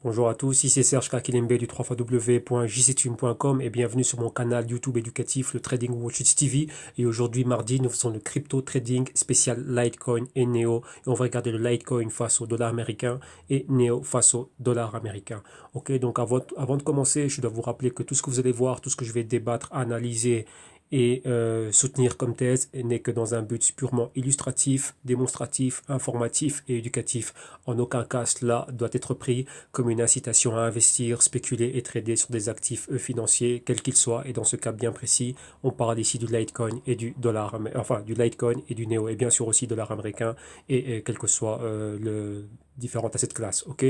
Bonjour à tous, ici c'est Serge Kakilembe du www.jctune.com et bienvenue sur mon canal YouTube éducatif, le Trading Watch It TV. Et aujourd'hui, mardi, nous faisons le crypto trading spécial Litecoin et Neo. Et on va regarder le Litecoin face au dollar américain et Neo face au dollar américain. Ok, donc avant de commencer, je dois vous rappeler que tout ce que vous allez voir, tout ce que je vais débattre, analyser et soutenir comme thèse n'est que dans un but purement illustratif, démonstratif, informatif et éducatif. En aucun cas cela doit être pris comme une incitation à investir, spéculer et trader sur des actifs financiers, quels qu'ils soient. Et dans ce cas bien précis, on parle ici du Litecoin et du dollar, enfin du Litecoin et du Neo, et bien sûr aussi dollar américain, et quel que soit le différentes assets classes. Ok,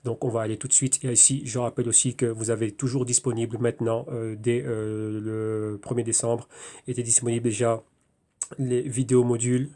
donc on va aller tout de suite. Et ici, je rappelle aussi que vous avez toujours disponible maintenant, dès le 1er décembre, était disponible déjà les vidéos modules.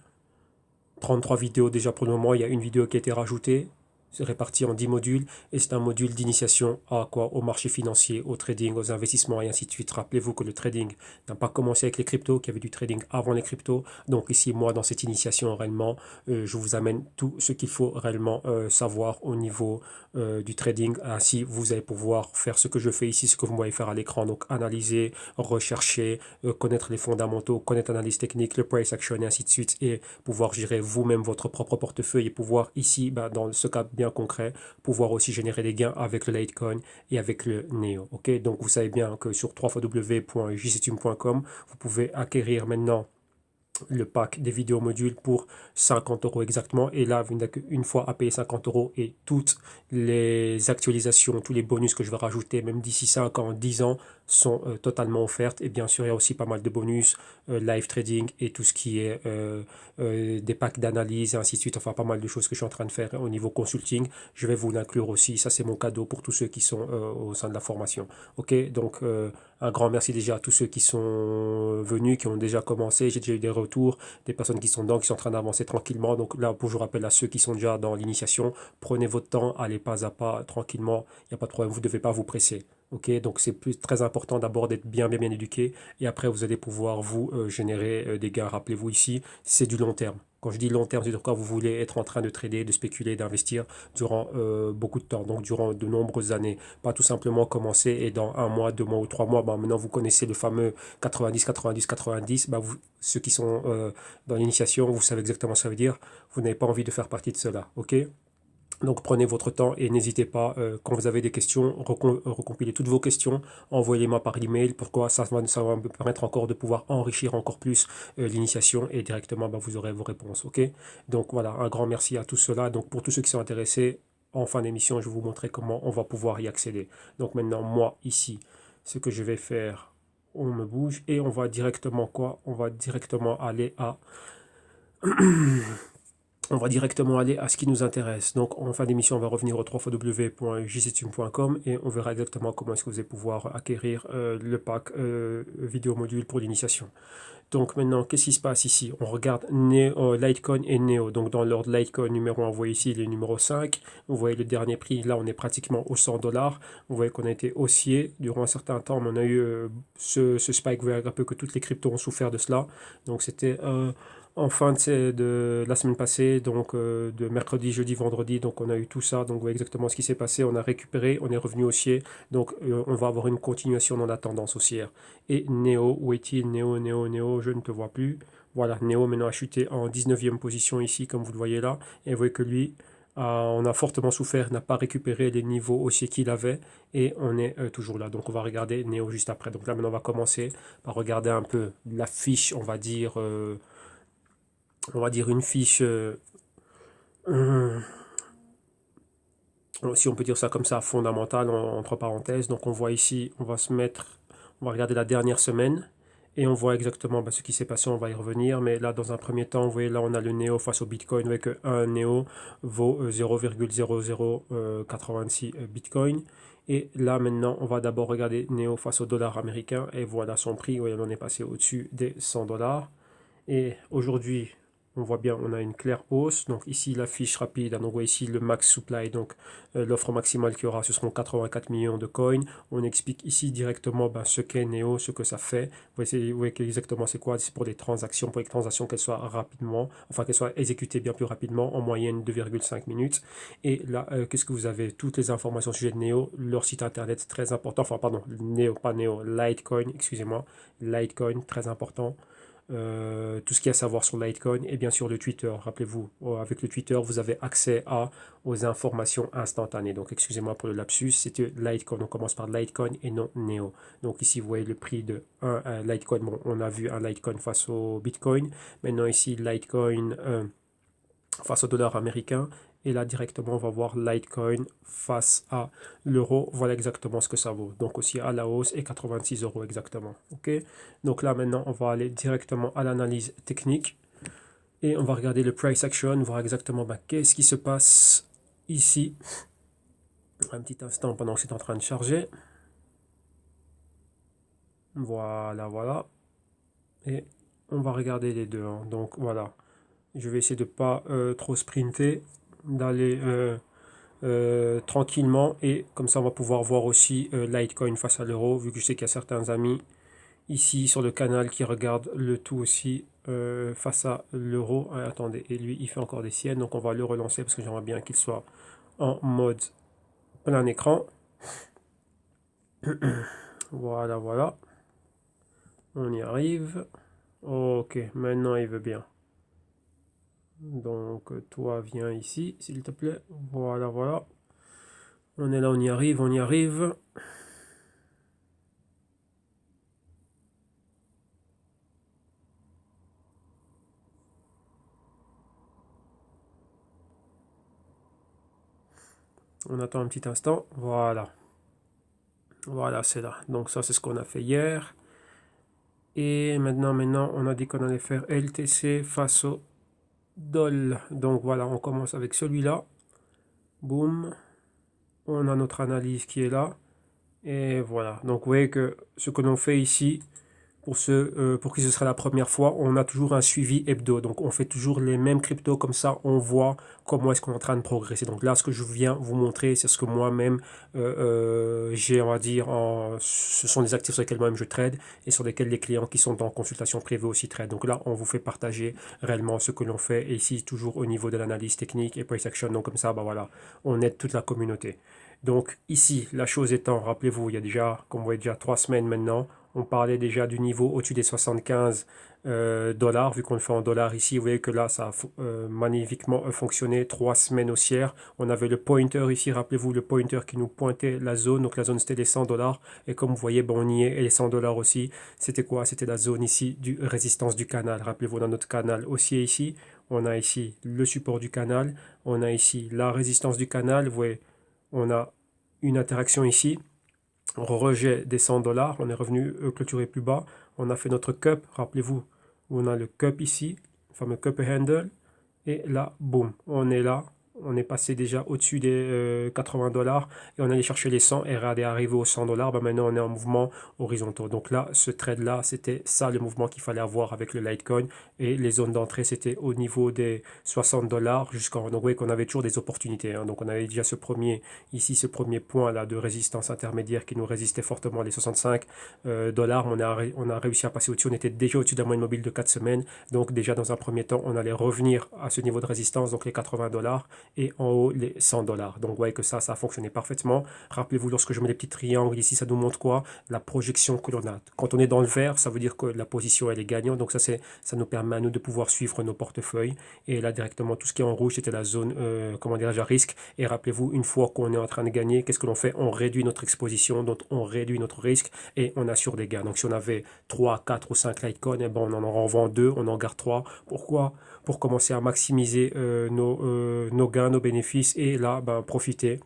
33 vidéos déjà pour le moment. Il y a une vidéo qui a été rajoutée. C'est réparti en 10 modules et c'est un module d'initiation à quoi? Au marché financier, au trading, aux investissements et ainsi de suite. Rappelez-vous que le trading n'a pas commencé avec les cryptos, qu'il y avait du trading avant les cryptos. Donc ici, moi, dans cette initiation, réellement, je vous amène tout ce qu'il faut réellement savoir au niveau du trading. Ainsi, vous allez pouvoir faire ce que je fais ici, ce que vous voyez faire à l'écran. Donc analyser, rechercher, connaître les fondamentaux, connaître l'analyse technique, le price action et ainsi de suite. Et pouvoir gérer vous-même votre propre portefeuille et pouvoir ici, dans ce cas bien concret, pouvoir aussi générer des gains avec le Litecoin et avec le Neo. Ok, donc vous savez bien que sur www.jctune.com, vous pouvez acquérir maintenant le pack des vidéos modules pour 50 euros exactement. Et là, vous n'avez qu'une fois à payer 50 euros et toutes les actualisations, tous les bonus que je vais rajouter, même d'ici 5 ans, 10 ans, sont totalement offertes. Et bien sûr, il y a aussi pas mal de bonus, live trading et tout ce qui est des packs d'analyse et ainsi de suite. Enfin, pas mal de choses que je suis en train de faire au niveau consulting. Je vais vous l'inclure aussi. Ça, c'est mon cadeau pour tous ceux qui sont au sein de la formation. Ok, donc un grand merci déjà à tous ceux qui sont venus, qui ont déjà commencé. J'ai déjà eu des retours, des personnes qui sont dedans, qui sont en train d'avancer tranquillement. Donc là, pour je rappelle à ceux qui sont déjà dans l'initiation, prenez votre temps, allez pas à pas, tranquillement. Il n'y a pas de problème, vous ne devez pas vous presser. Ok, donc c'est très important d'abord d'être bien éduqué et après vous allez pouvoir vous générer des gains. Rappelez-vous ici, c'est du long terme. Quand je dis long terme, c'est de quoi vous voulez être en train de trader, de spéculer, d'investir durant beaucoup de temps, donc durant de nombreuses années. Pas tout simplement commencer et dans un mois, 2 mois ou 3 mois, maintenant vous connaissez le fameux 90, 90, 90. Ceux qui sont dans l'initiation, vous savez exactement ce que ça veut dire. Vous n'avez pas envie de faire partie de cela. Ok? Donc prenez votre temps et n'hésitez pas, quand vous avez des questions, recompilez toutes vos questions, envoyez-moi par email. Pourquoi ça va me permettre encore de pouvoir enrichir encore plus l'initiation et directement vous aurez vos réponses. Ok? Donc voilà, un grand merci à tous ceux-là. Donc pour tous ceux qui sont intéressés, en fin d'émission, je vais vous montrer comment on va pouvoir y accéder. Donc maintenant, moi ici, ce que je vais faire, on me bouge et on va directement quoi? On va directement aller à on va directement aller à ce qui nous intéresse. Donc, en fin d'émission, on va revenir au www.jctune.com et on verra exactement comment est-ce que vous allez pouvoir acquérir le pack vidéo module pour l'initiation. Donc, maintenant, qu'est-ce qui se passe ici? On regarde Litecoin et Neo. Donc, dans l'ordre Litecoin numéro 1, vous voyez ici le numéro 5. Vous voyez le dernier prix. Là, on est pratiquement aux 100 dollars. Vous voyez qu'on a été haussier durant un certain temps, mais on a eu ce spike. Vous voyez un peu que toutes les cryptos ont souffert de cela. Donc, c'était en fin de la semaine passée, donc de mercredi, jeudi, vendredi, donc on a eu tout ça, donc vous voyez exactement ce qui s'est passé, on a récupéré, on est revenu haussier, donc on va avoir une continuation dans la tendance haussière. Et Neo, où est-il? Neo, je ne te vois plus. Voilà, Neo maintenant a chuté en 19e position ici, comme vous le voyez là, et vous voyez que lui, on a fortement souffert, n'a pas récupéré les niveaux haussiers qu'il avait, et on est toujours là. Donc on va regarder Neo juste après. Donc là maintenant on va commencer par regarder un peu la fiche, on va dire une fiche, si on peut dire ça comme ça, fondamentale entre parenthèses. Donc on voit ici, on va regarder la dernière semaine et on voit exactement ce qui s'est passé, on va y revenir. Mais là, dans un premier temps, vous voyez, là, on a le Neo face au Bitcoin, vous voyez que un Neo vaut 0,0086 Bitcoin. Et là, maintenant, on va d'abord regarder Neo face au dollar américain et voilà son prix. Vous voyez, on est passé au-dessus des 100 dollars. Et aujourd'hui, on voit bien, on a une claire hausse. Donc ici, la fiche rapide, hein, donc on voit ici le max supply, donc l'offre maximale qu'il y aura, ce seront 84 millions de coins. On explique ici directement ce qu'est Neo, ce que ça fait. Vous voyez exactement c'est quoi, c'est pour des transactions, pour les transactions qu'elles soient rapidement, enfin qu'elles soient exécutées bien plus rapidement, en moyenne 2,5 minutes. Et là, qu'est-ce que vous avez? Toutes les informations au sujet de Neo, leur site internet très important, enfin pardon, Neo, pas Neo, Litecoin, excusez-moi, Litecoin, très important. Tout ce qu'il y a à savoir sur Litecoin et bien sûr le Twitter. Rappelez-vous, avec le Twitter, vous avez accès aux informations instantanées. Donc, excusez-moi pour le lapsus, c'était Litecoin. On commence par Litecoin et non Neo. Donc, ici, vous voyez le prix de un Litecoin. Bon, on a vu un Litecoin face au Bitcoin. Maintenant, ici, Litecoin face au dollar américain. Et là, directement, on va voir Litecoin face à l'euro. Voilà exactement ce que ça vaut. Donc aussi à la hausse et 86 euros exactement. Ok. Donc là, maintenant, on va aller directement à l'analyse technique. Et on va regarder le price action, voir exactement qu'est-ce qui se passe ici. Un petit instant pendant que c'est en train de charger. Voilà, voilà. Et on va regarder les deux. Hein. Donc voilà. Je vais essayer de ne pas trop sprinter, d'aller tranquillement, et comme ça on va pouvoir voir aussi Litecoin face à l'euro, vu que je sais qu'il y a certains amis ici sur le canal qui regardent le tout aussi face à l'euro. Ah, attendez, et lui il fait encore des siennes, donc on va le relancer parce que j'aimerais bien qu'il soit en mode plein écran. Voilà, voilà, on y arrive. Ok, maintenant il veut bien. Donc toi viens ici s'il te plaît. Voilà, voilà. On est là, on y arrive, on y arrive. On attend un petit instant. Voilà. Voilà, c'est là. Donc ça, c'est ce qu'on a fait hier. Et maintenant, on a dit qu'on allait faire LTC face au DOL. Donc voilà, on commence avec celui-là. Boum. On a notre analyse qui est là. Et voilà. Donc vous voyez que ce que l'on fait ici, pour qui ce sera la première fois, on a toujours un suivi hebdo. Donc on fait toujours les mêmes cryptos, comme ça on voit comment est-ce qu'on est en train de progresser. Donc là, ce que je viens vous montrer, c'est ce que moi-même j'ai, on va dire, ce sont des actifs sur lesquels moi-même je trade et sur lesquels les clients qui sont en consultation privée aussi trade. Donc là, on vous fait partager réellement ce que l'on fait, et ici toujours au niveau de l'analyse technique et price action. Donc comme ça, voilà, on aide toute la communauté. Donc ici, la chose étant, rappelez-vous, il y a déjà, comme vous voyez, déjà 3 semaines maintenant, on parlait déjà du niveau au-dessus des 75 dollars, vu qu'on le fait en dollars ici. Vous voyez que là, ça a magnifiquement fonctionné. 3 semaines haussières. On avait le pointer ici, rappelez-vous, le pointer qui nous pointait la zone. Donc la zone, c'était les 100 dollars. Et comme vous voyez, on y est. Et les 100 dollars aussi, c'était quoi? C'était la zone ici du résistance du canal. Rappelez-vous, dans notre canal haussier ici, on a ici le support du canal. On a ici la résistance du canal. Vous voyez, on a une interaction ici. Rejet des 100 dollars, on est revenu clôturer plus bas. On a fait notre cup, rappelez-vous, on a le cup ici, le fameux cup handle. Et là, boum, on est là. On est passé déjà au-dessus des 80 dollars et on allait chercher les 100 et arrivé aux 100 dollars. Maintenant, on est en mouvement horizontal. Donc là, ce trade-là, c'était ça le mouvement qu'il fallait avoir avec le Litecoin. Et les zones d'entrée, c'était au niveau des 60 dollars jusqu'en. Donc, vous voyez qu'on avait toujours des opportunités. Hein. Donc, on avait déjà ce premier point là de résistance intermédiaire qui nous résistait fortement, les 65 dollars. On a réussi à passer au-dessus. On était déjà au-dessus d'un moyenne mobile de 4 semaines. Donc, déjà dans un premier temps, on allait revenir à ce niveau de résistance, donc les 80 dollars, et en haut les 100 dollars. Donc vous voyez que ça a fonctionné parfaitement. Rappelez-vous, lorsque je mets les petits triangles ici, ça nous montre quoi? La projection que l'on a. Quand on est dans le vert, ça veut dire que la position elle est gagnante. Donc ça nous permet à nous de pouvoir suivre nos portefeuilles. Et là directement, tout ce qui est en rouge, c'était la zone, comment dirais-je, à risque. Et rappelez-vous, une fois qu'on est en train de gagner, qu'est-ce que l'on fait? On réduit notre exposition, donc on réduit notre risque et on assure des gains. Donc si on avait 3, 4 ou 5 Litecoin, eh ben, on en revend 2, on en garde 3. Pourquoi? Pour commencer à maximiser nos gains, nos bénéfices, et là, profiter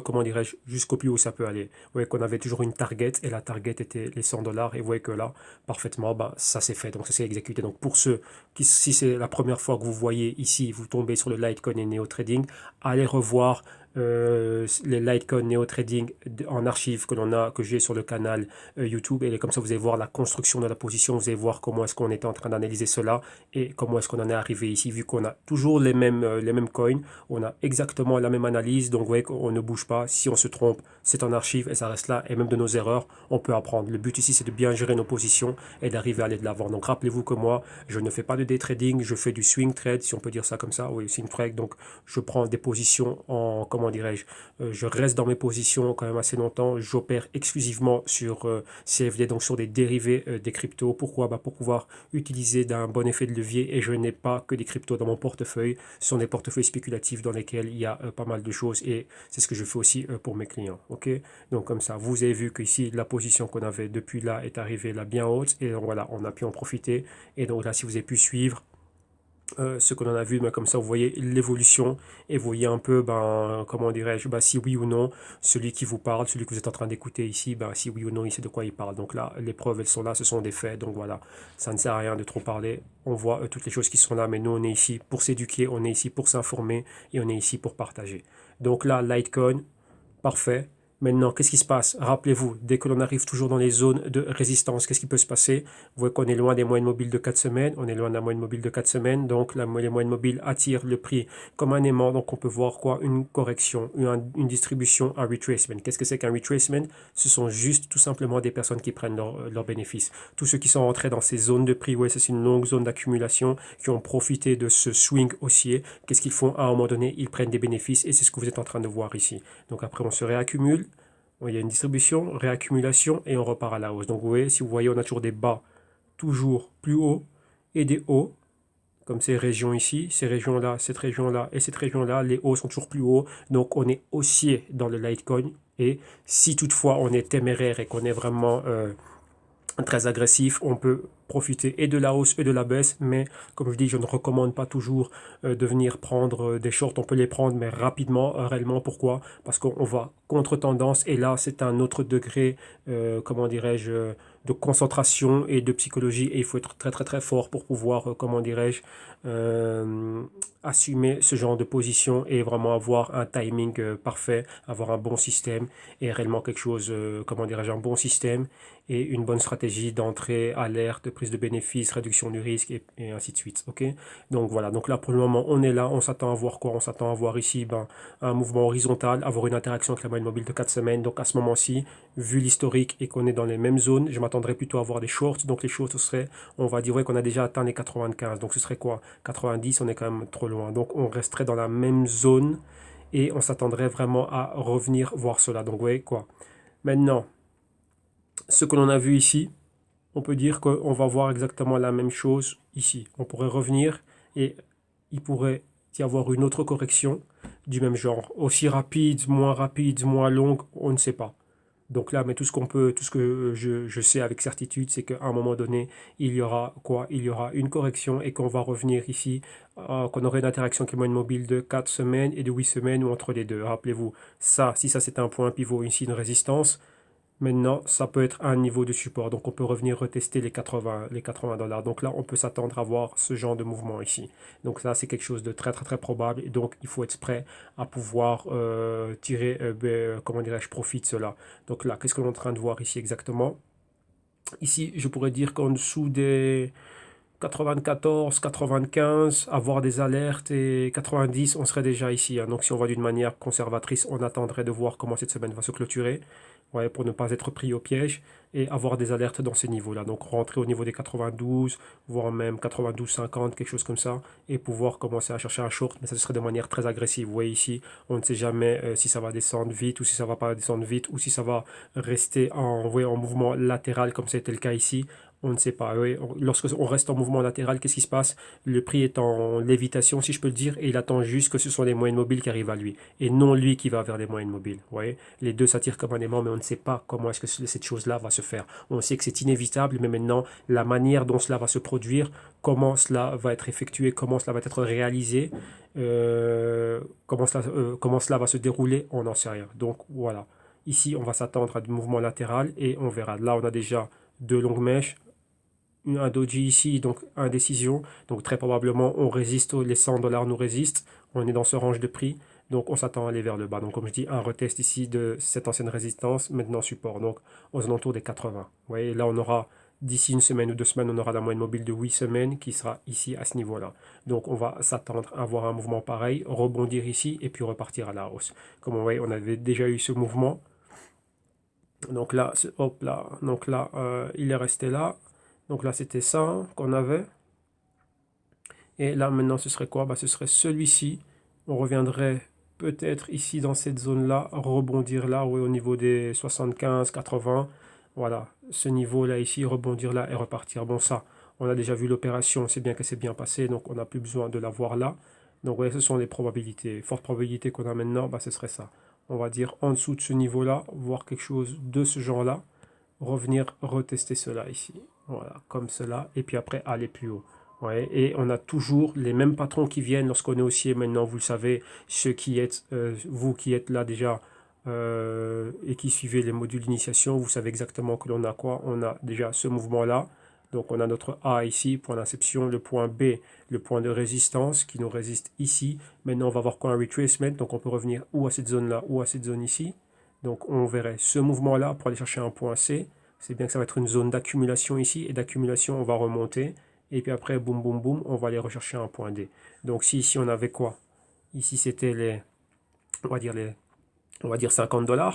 comment dirais-je, jusqu'au plus haut ça peut aller. Vous voyez qu'on avait toujours une target, et la target était les 100 dollars, et vous voyez que là, parfaitement, ça s'est fait, donc ça s'est exécuté. Donc pour ceux si c'est la première fois que vous voyez ici, vous tombez sur le Litecoin et Neo Trading, allez revoir les Litecoin Neo Trading en archive que j'ai sur le canal YouTube. Et comme ça, vous allez voir la construction de la position, vous allez voir comment est-ce qu'on était en train d'analyser cela et comment est-ce qu'on en est arrivé ici, vu qu'on a toujours les mêmes coins, on a exactement la même analyse, donc vous voyez qu'on ne bouge pas. Si on se trompe, c'est en archive et ça reste là, et même de nos erreurs, on peut apprendre. Le but ici, c'est de bien gérer nos positions et d'arriver à aller de l'avant. Donc rappelez-vous que moi, je ne fais pas de day trading, je fais du swing trade, si on peut dire ça comme ça, oui, swing trade. Donc je prends des positions en, comment dirais-je, je reste dans mes positions quand même assez longtemps, j'opère exclusivement sur CFD, donc sur des dérivés des cryptos. Pourquoi? Pour pouvoir utiliser d'un bon effet de levier, et je n'ai pas que des cryptos dans mon portefeuille, ce sont des portefeuilles spéculatifs dans lesquels il y a pas mal de choses, et c'est ce que je fais aussi pour mes clients. Ok, donc comme ça, vous avez vu qu'ici la position qu'on avait depuis là est arrivée là bien haute, et donc voilà, on a pu en profiter. Et donc là, si vous avez pu suivre ce qu'on en a vu, comme ça vous voyez l'évolution et vous voyez un peu, comment dirais-je, si oui ou non, celui qui vous parle, celui que vous êtes en train d'écouter ici, si oui ou non il sait de quoi il parle. Donc là, les preuves elles sont là, ce sont des faits, donc voilà, ça ne sert à rien de trop parler, on voit toutes les choses qui sont là, mais nous on est ici pour s'éduquer, on est ici pour s'informer et on est ici pour partager. Donc là, Litecoin, parfait. Maintenant, qu'est-ce qui se passe? Rappelez-vous, dès que l'on arrive toujours dans les zones de résistance, qu'est-ce qui peut se passer? Vous voyez qu'on est loin des moyennes mobiles de 4 semaines, on est loin de la moyenne mobile de 4 semaines, donc les moyennes mobiles attirent le prix comme un aimant, donc on peut voir quoi? Une correction, une distribution, un retracement. Qu'est-ce que c'est qu'un retracement? Ce sont juste tout simplement des personnes qui prennent leurs bénéfices. Tous ceux qui sont rentrés dans ces zones de prix, ouais, c'est une longue zone d'accumulation, qui ont profité de ce swing haussier. Qu'est-ce qu'ils font? À un moment donné, ils prennent des bénéfices, et c'est ce que vous êtes en train de voir ici. Donc après, on se réaccumule. Il y a une distribution, réaccumulation, et on repart à la hausse. Donc vous voyez, si vous voyez, on a toujours des bas toujours plus hauts et des hauts, comme ces régions ici, ces régions-là, cette région-là et cette région-là, les hauts sont toujours plus hauts. Donc on est haussier dans le Litecoin. Et si toutefois on est téméraire et qu'on est vraiment très agressif, on peut profiter et de la hausse et de la baisse, mais comme je dis, je ne recommande pas toujours de venir prendre des shorts. On peut les prendre, mais rapidement, réellement. Pourquoi? Parce qu'on va contre tendance, et là c'est un autre degré, comment dirais-je, de concentration et de psychologie, et il faut être très très très fort pour pouvoir, comment dirais-je, assumer ce genre de position et vraiment avoir un timing parfait, avoir un bon système, et réellement quelque chose, comment dirais-je, un bon système et une bonne stratégie d'entrée, alerte, prise de bénéfice, réduction du risque, et ainsi de suite. Ok, donc voilà, donc là pour le moment on est là, on s'attend à voir quoi? On s'attend à voir ici un mouvement horizontal, avoir une interaction avec la moyenne mobile de 4 semaines. Donc à ce moment-ci, vu l'historique et qu'on est dans les mêmes zones, je m'attendrais plutôt à voir des shorts. Donc les shorts, ce serait, on va dire ouais, qu'on a déjà atteint les 95, donc ce serait quoi? 90, on est quand même trop loin, donc on resterait dans la même zone et on s'attendrait vraiment à revenir voir cela. Donc vous voyez quoi? Maintenant, ce que l'on a vu ici, on peut dire qu'on va voir exactement la même chose ici. On pourrait revenir et il pourrait y avoir une autre correction du même genre. Aussi rapide, moins longue, on ne sait pas. Donc là, mais tout ce qu'on peut, tout ce que je sais avec certitude, c'est qu'à un moment donné, il y aura quoi? Il y aura une correction, et qu'on va revenir ici, qu'on aurait une interaction qui est moyenne mobile de 4 semaines et de 8 semaines, ou entre les deux. Rappelez-vous, ça, si ça c'est un point pivot ici, une résistance, maintenant, ça peut être un niveau de support. Donc, on peut revenir retester les 80 dollars. Donc là, on peut s'attendre à voir ce genre de mouvement ici. Donc ça, c'est quelque chose de très, très, très probable. Et donc, il faut être prêt à pouvoir tirer, comment dirais-je, profit de cela. Donc là, qu'est-ce qu'on est en train de voir ici exactement? Ici, je pourrais dire qu'en dessous des 94, 95, avoir des alertes, et 90, on serait déjà ici. Donc si on va d'une manière conservatrice, on attendrait de voir comment cette semaine va se clôturer, ouais, pour ne pas être pris au piège, et avoir des alertes dans ces niveaux-là. Donc rentrer au niveau des 92, voire même 92,50, quelque chose comme ça, et pouvoir commencer à chercher un short, mais ça serait de manière très agressive. Vous voyez ici, on ne sait jamais si ça va descendre vite ou si ça va pas descendre vite, ou si ça va rester en mouvement latéral comme c'était le cas ici. On ne sait pas. Oui, lorsque on reste en mouvement latéral, qu'est-ce qui se passe? Le prix est en lévitation, si je peux le dire, et il attend juste que ce soit les moyennes mobiles qui arrivent à lui, et non lui qui va vers les moyennes mobiles. Vous voyez, les deux s'attirent comme un aimant, mais on ne sait pas comment est-ce que cette chose-là va se faire. On sait que c'est inévitable, mais maintenant, la manière dont cela va se produire, comment cela va être effectué, comment cela va être réalisé, comment cela va se dérouler, on n'en sait rien. Donc voilà. Ici, on va s'attendre à du mouvement latéral, et on verra. Là, on a déjà deux longues mèches, un doji ici, donc indécision. Donc très probablement, on résiste, les 100 dollars nous résistent. On est dans ce range de prix. Donc on s'attend à aller vers le bas. Donc comme je dis, un retest ici de cette ancienne résistance, maintenant support. Donc aux alentours des 80. Vous voyez, là on aura d'ici une semaine ou 2 semaines, on aura la moyenne mobile de 8 semaines qui sera ici à ce niveau-là. Donc on va s'attendre à avoir un mouvement pareil, rebondir ici et puis repartir à la hausse. Comme vous voyez, on avait déjà eu ce mouvement. Donc là, hop là, donc là, il est resté là. Donc là, c'était ça hein, qu'on avait. Et là, maintenant, ce serait quoi? Bah, ce serait celui-ci. On reviendrait peut-être ici dans cette zone-là, rebondir là, oui, au niveau des 75, 80. Voilà, ce niveau-là ici, rebondir là et repartir. Bon, ça, on a déjà vu l'opération, c'est bien que c'est bien passé, donc on n'a plus besoin de la voir là. Donc, ouais, ce sont les probabilités. Forte probabilité qu'on a maintenant, bah, ce serait ça. On va dire en dessous de ce niveau-là, voir quelque chose de ce genre-là, revenir retester cela ici. Voilà, comme cela, et puis après aller plus haut. Ouais, et on a toujours les mêmes patrons qui viennent lorsqu'on est haussier. Maintenant, vous le savez, ceux qui êtes, vous qui êtes là déjà et qui suivez les modules d'initiation, vous savez exactement que l'on a quoi. On a déjà ce mouvement-là. Donc on a notre A ici, point d'inception, le point B, le point de résistance qui nous résiste ici. Maintenant, on va voir quoi un retracement. Donc on peut revenir ou à cette zone-là ou à cette zone ici. Donc on verrait ce mouvement-là pour aller chercher un point C. C'est bien que ça va être une zone d'accumulation ici. Et d'accumulation, on va remonter. Et puis après, boum, boum, boum, on va aller rechercher un point D. Donc si ici on avait quoi? Ici c'était on va dire 50 $.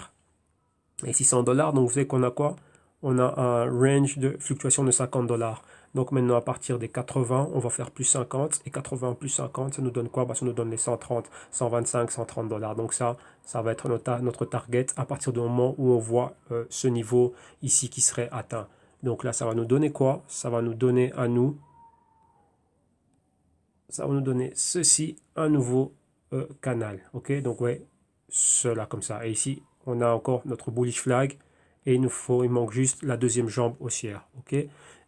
Et 600 $. Donc vous savez qu'on a quoi? On a un range de fluctuation de 50 $. Donc maintenant à partir des 80, on va faire plus 50. Et 80 plus 50, ça nous donne quoi? Bah, ça nous donne les 130, 125, 130 $. Donc ça va être notre target à partir du moment où on voit ce niveau ici qui serait atteint. Donc là, ça va nous donner quoi? Ça va nous donner à nous, ça va nous donner ceci, un nouveau canal. Ok, donc ouais, cela comme ça. Et ici, on a encore notre bullish flag. Et il manque juste la deuxième jambe haussière. Ok,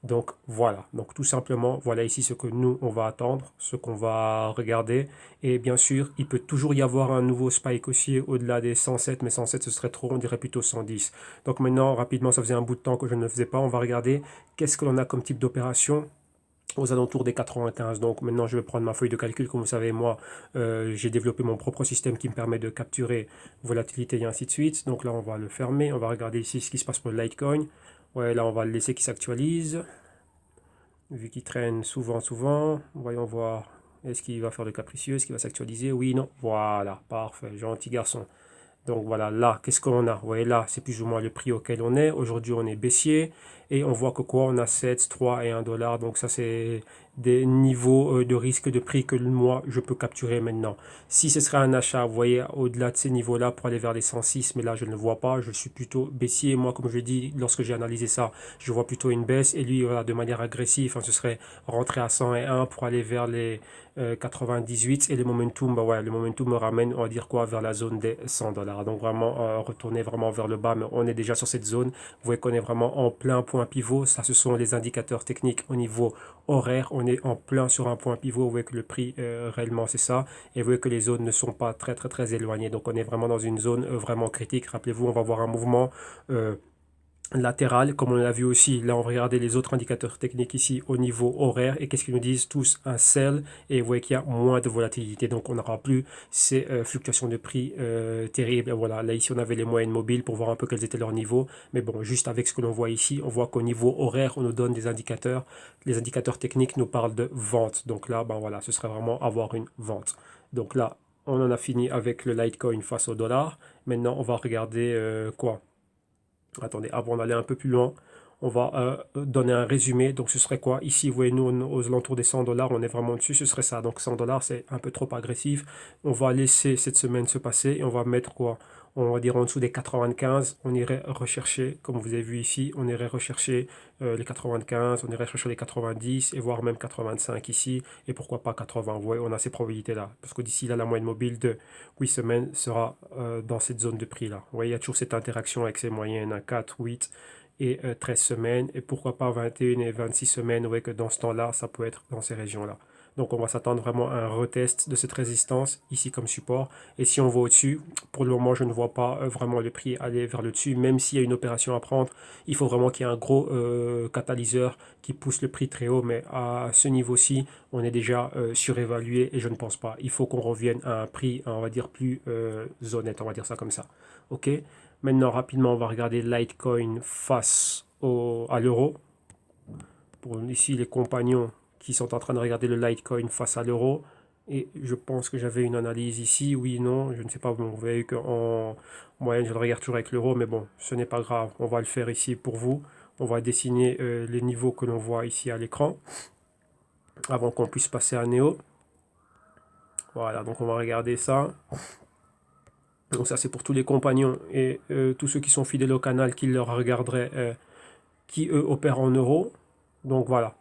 donc voilà. Donc tout simplement, voilà ici ce que nous, on va attendre, ce qu'on va regarder. Et bien sûr, il peut toujours y avoir un nouveau spike haussier au-delà des 107. Mais 107, ce serait trop, on dirait plutôt 110. Donc maintenant, rapidement, ça faisait un bout de temps que je ne le faisais pas. On va regarder qu'est-ce que l'on a comme type d'opération aux alentours des 95. Donc maintenant, je vais prendre ma feuille de calcul. Comme vous savez, moi, j'ai développé mon propre système qui me permet de capturer volatilité et ainsi de suite. Donc là, on va le fermer. On va regarder ici ce qui se passe pour le Litecoin. Ouais, là, on va le laisser qu'il s'actualise. Vu qu'il traîne souvent, souvent. Voyons voir. Est-ce qu'il va faire de capricieux? Est-ce qu'il va s'actualiser? Oui, non. Voilà, parfait. Gentil garçon. Donc voilà, là, qu'est-ce qu'on a? Vous voyez, là, c'est plus ou moins le prix auquel on est. Aujourd'hui, on est baissier. Et on voit que quoi? On a 7, 3 et 1 dollar. Donc ça, c'est des niveaux de risque de prix que moi, je peux capturer maintenant. Si ce serait un achat, vous voyez, au-delà de ces niveaux-là pour aller vers les 106, mais là, je ne le vois pas. Je suis plutôt baissier. Moi, comme je dis, lorsque j'ai analysé ça, je vois plutôt une baisse. Et lui, voilà, de manière agressive, ce serait rentrer à 101 pour aller vers les 98. Et le momentum, bah ouais, le momentum me ramène, on va dire quoi, vers la zone des 100 $. Donc vraiment, retourner vraiment vers le bas, mais on est déjà sur cette zone. Vous voyez qu'on est vraiment en plein point pivot. Ça, ce sont les indicateurs techniques au niveau horaire. On est en plein sur un point pivot. Vous voyez que le prix, réellement, c'est ça. Et vous voyez que les zones ne sont pas très, très, très éloignées. Donc, on est vraiment dans une zone vraiment critique. Rappelez-vous, on va voir un mouvement latéral, comme on l'a vu aussi. Là, on va regarder les autres indicateurs techniques ici au niveau horaire. Et qu'est-ce qu'ils nous disent? Tous un sell. Et vous voyez qu'il y a moins de volatilité. Donc, on n'aura plus ces fluctuations de prix terribles. Et voilà, là, ici, on avait les moyennes mobiles pour voir un peu quels étaient leurs niveaux. Mais bon, juste avec ce que l'on voit ici, on voit qu'au niveau horaire, on nous donne des indicateurs. Les indicateurs techniques nous parlent de vente. Donc là, ben voilà, ce serait vraiment avoir une vente. Donc là, on en a fini avec le Litecoin face au dollar. Maintenant, on va regarder quoi? Attendez, avant d'aller un peu plus loin, on va donner un résumé. Donc ce serait quoi? Ici, vous voyez, nous, aux alentours des 100 $, on est vraiment dessus, ce serait ça. Donc 100 $, c'est un peu trop agressif. On va laisser cette semaine se passer et on va mettre quoi? On va dire en dessous des 95. On irait rechercher, comme vous avez vu ici, on irait rechercher les 95, on irait chercher les 90 et voire même 85 ici. Et pourquoi pas 80? Vous voyez, on a ces probabilités-là. Parce que d'ici là, la moyenne mobile de 8 semaines sera dans cette zone de prix-là. Vous voyez, il y a toujours cette interaction avec ces moyennes à 4, 8 et 13 semaines. Et pourquoi pas 21 et 26 semaines. Vous voyez que dans ce temps-là, ça peut être dans ces régions-là. Donc on va s'attendre vraiment à un retest de cette résistance ici comme support. Et si on va au-dessus, pour le moment je ne vois pas vraiment le prix aller vers le dessus, même s'il y a une opération à prendre, il faut vraiment qu'il y ait un gros catalyseur qui pousse le prix très haut, mais à ce niveau-ci, on est déjà surévalué et je ne pense pas. Il faut qu'on revienne à un prix, on va dire, plus honnête, on va dire ça comme ça. Ok. Maintenant, rapidement, on va regarder Litecoin face à l'euro. Pour ici, les compagnons qui sont en train de regarder le Litecoin face à l'euro. Et je pense que j'avais une analyse ici, oui, non, je ne sais pas. Bon, vous voyez qu'en moyenne, je le regarde toujours avec l'euro, mais bon, ce n'est pas grave. On va le faire ici pour vous. On va dessiner les niveaux que l'on voit ici à l'écran avant qu'on puisse passer à Néo. Voilà, donc on va regarder ça. Donc ça, c'est pour tous les compagnons et tous ceux qui sont fidèles au canal qui le regarderaient, qui eux opèrent en euros. Donc voilà.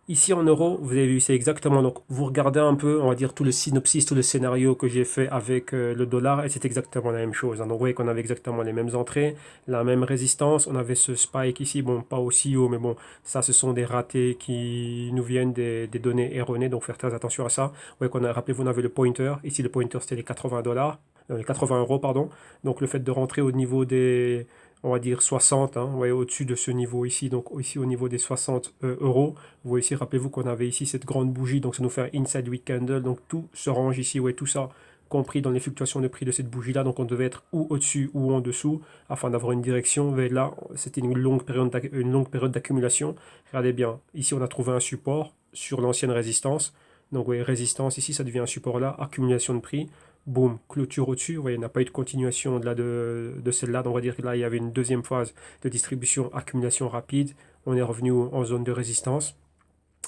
Ici en euros, vous avez vu, c'est exactement. Donc vous regardez un peu, on va dire, tout le synopsis, tout le scénario que j'ai fait avec le dollar, et c'est exactement la même chose. Hein. Donc vous voyez qu'on avait exactement les mêmes entrées, la même résistance. On avait ce spike ici, bon, pas aussi haut, mais bon, ça, ce sont des ratés qui nous viennent des données erronées. Donc faire très attention à ça. Vous voyez qu'on a, rappelez-vous, on avait le pointer. Ici, le pointer, c'était les 80 dollars, les 80 euros, pardon. Donc le fait de rentrer au niveau des, on va dire 60, hein, vous voyez, au-dessus de ce niveau ici, donc ici au niveau des 60 euros. Vous voyez ici, rappelez-vous qu'on avait ici cette grande bougie, donc ça nous fait un inside week candle, donc tout se range ici, ouais, tout ça compris dans les fluctuations de prix de cette bougie-là, donc on devait être ou au-dessus ou en dessous, afin d'avoir une direction. Mais là, c'était une longue période d'accumulation. Regardez bien, ici on a trouvé un support sur l'ancienne résistance, donc vous voyez, résistance ici, ça devient un support là, accumulation de prix, boum, clôture au-dessus. Vous voyez, il n'y a pas eu de continuation de celle-là. Donc on va dire que là, il y avait une deuxième phase de distribution, accumulation rapide. On est revenu en zone de résistance,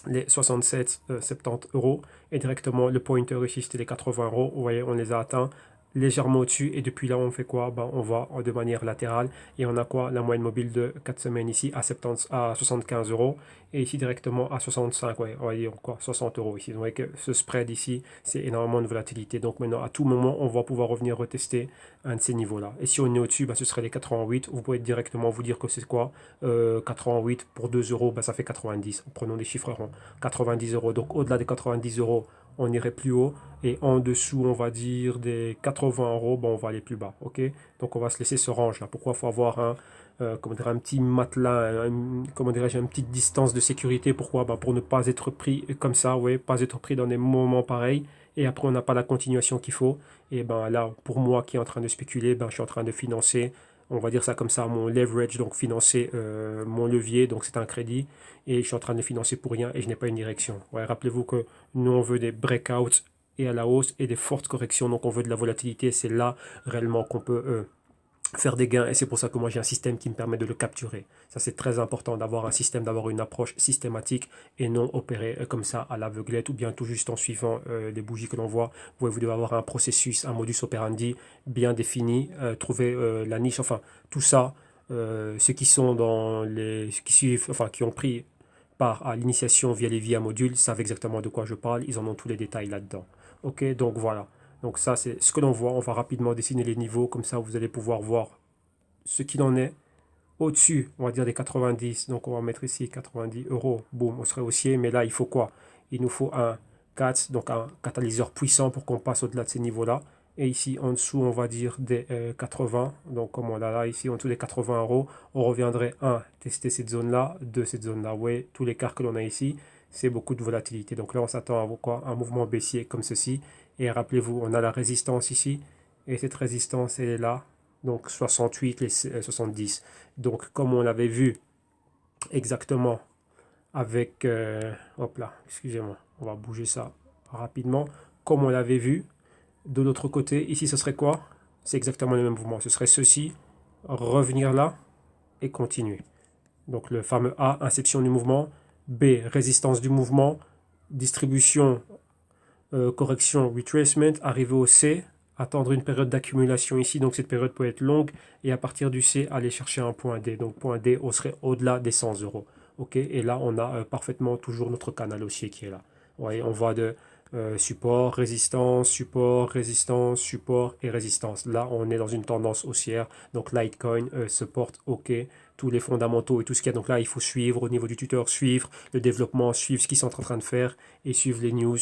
les 67, 70 euros. Et directement, le pointer ici, c'était les 80 euros. Vous voyez, on les a atteints légèrement au-dessus. Et depuis là, on fait quoi? Ben, on va de manière latérale. Et on a quoi? La moyenne mobile de 4 semaines ici à 75 euros. Et ici, directement à 65. Ouais, on va dire quoi? 60 euros ici. Vous voyez que ce spread ici, c'est énormément de volatilité. Donc maintenant, à tout moment, on va pouvoir revenir retester un de ces niveaux-là. Et si on est au-dessus, ben, ce serait les 88. Vous pouvez directement vous dire que c'est quoi? 88 pour 2 euros, ben, ça fait 90. Prenons des chiffres ronds. 90 euros. Donc au-delà des 90 euros, on irait plus haut. Et en dessous, on va dire des 80 euros, bon, on va aller plus bas. Ok. Donc on va se laisser ce range là. Pourquoi il faut avoir comment dire, un petit matelas, comment dirais-je, une petite distance de sécurité? Pourquoi? Ben, pour ne pas être pris comme ça, ouais, pas être pris dans des moments pareils. Et après, on n'a pas la continuation qu'il faut. Et ben là, pour moi qui est en train de spéculer, ben, je suis en train de financer, on va dire ça comme ça, mon leverage, donc financer mon levier, donc c'est un crédit, et je suis en train de le financer pour rien et je n'ai pas une direction. Ouais, rappelez-vous que nous, on veut des breakouts et à la hausse et des fortes corrections, donc on veut de la volatilité, c'est là réellement qu'on peut faire des gains, et c'est pour ça que moi j'ai un système qui me permet de le capturer. Ça, c'est très important d'avoir un système, d'avoir une approche systématique et non opérer comme ça à l'aveuglette ou bien tout juste en suivant les bougies que l'on voit. Vous devez avoir un processus, un modus operandi bien défini, trouver la niche, enfin tout ça. Ceux qui sont dans les, qui suivent, enfin qui ont pris part à l'initiation via les VIA modules savent exactement de quoi je parle, ils en ont tous les détails là-dedans. Ok, donc voilà. Donc ça, c'est ce que l'on voit. On va rapidement dessiner les niveaux. Comme ça, vous allez pouvoir voir ce qu'il en est. Au-dessus, on va dire des 90. Donc on va mettre ici 90 euros. Boum, on serait haussier. Mais là, il faut quoi? Il nous faut un CATS, donc un catalyseur puissant pour qu'on passe au-delà de ces niveaux-là. Et ici, en dessous, on va dire des 80. Donc comme on a là, ici, en dessous des 80 euros, on reviendrait, un, tester cette zone-là, deux, cette zone-là. Ouais, tout l'écart que l'on a ici, c'est beaucoup de volatilité. Donc là, on s'attend à quoi? Un mouvement baissier comme ceci. Et rappelez-vous, on a la résistance ici. Et cette résistance, elle est là. Donc 68, les 70. Donc comme on l'avait vu exactement avec... hop là, excusez-moi. On va bouger ça rapidement. Comme on l'avait vu, de l'autre côté, ici, ce serait quoi? C'est exactement le même mouvement. Ce serait ceci, revenir là et continuer. Donc le fameux A, inception du mouvement. B, résistance du mouvement. Distribution, correction, retracement. Arriver au C, attendre une période d'accumulation ici. Donc cette période peut être longue. Et à partir du C, aller chercher un point D. Donc point D, on serait au-delà des 100 euros. Ok, et là, on a parfaitement toujours notre canal haussier qui est là. Vous voyez, on va de Support, résistance, support, résistance, support et résistance. Là, on est dans une tendance haussière. Donc, Litecoin se porte OK. Tous les fondamentaux et tout ce qu'il y a. Donc là, il faut suivre au niveau du tuteur, suivre le développement, suivre ce qu'ils sont en train de faire et suivre les news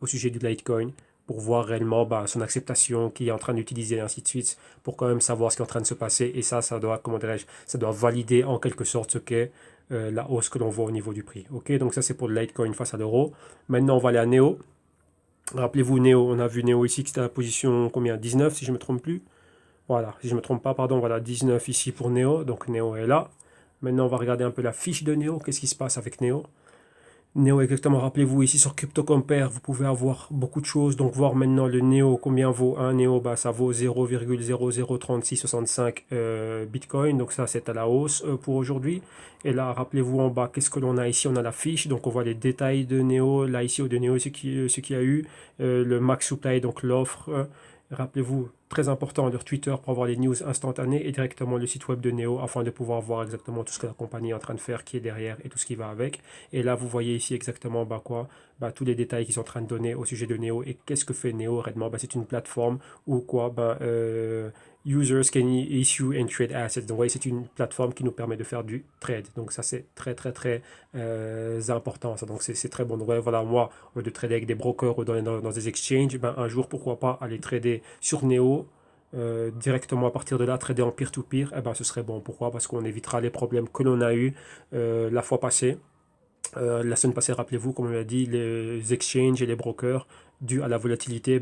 au sujet du Litecoin pour voir réellement son acceptation, qui est en train d'utiliser et ainsi de suite, pour quand même savoir ce qui est en train de se passer. Et ça doit, comment dirais-je, ça doit valider en quelque sorte ce qu'est la hausse que l'on voit au niveau du prix. Ok, donc ça c'est pour le Litecoin face à l'euro. Maintenant, on va aller à Neo. Rappelez-vous, Neo, on a vu Neo ici qui était à la position combien 19 si je ne me trompe plus. Voilà, si je ne me trompe pas, pardon, voilà 19 ici pour Neo. Donc Neo est là. Maintenant, on va regarder un peu la fiche de Neo. Qu'est-ce qui se passe avec Neo? Neo exactement, rappelez-vous ici sur Crypto Compare, vous pouvez avoir beaucoup de choses. Donc voir maintenant le Neo, combien vaut un Neo, ça vaut 0,003665 Bitcoin. Donc ça c'est à la hausse pour aujourd'hui. Et là rappelez-vous en bas, qu'est-ce que l'on a ici? On a la fiche, donc on voit les détails de Neo. Là ici au de Neo, ce qu'il y a eu, le max supply, donc l'offre. Rappelez-vous, très important, leur Twitter pour avoir les news instantanées et directement le site web de Neo afin de pouvoir voir exactement tout ce que la compagnie est en train de faire, qui est derrière et tout ce qui va avec. Et là, vous voyez ici exactement tous les détails qu'ils sont en train de donner au sujet de Neo. Et qu'est-ce que fait Neo réellement? C'est une plateforme où users can issue and trade assets. Donc, vous voyez, c'est une plateforme qui nous permet de faire du trade. Donc, ça, c'est très, très, très important. Ça. Donc, c'est très bon. Donc, voilà, moi, au lieu de trader avec des brokers ou dans des exchanges, un jour, pourquoi pas aller trader sur Neo directement à partir de là, trader en peer-to-peer, ce serait bon. Pourquoi? Parce qu'on évitera les problèmes que l'on a eu la fois passée. La semaine passée, rappelez-vous, comme on l'a dit, les exchanges et les brokers, dû à la volatilité,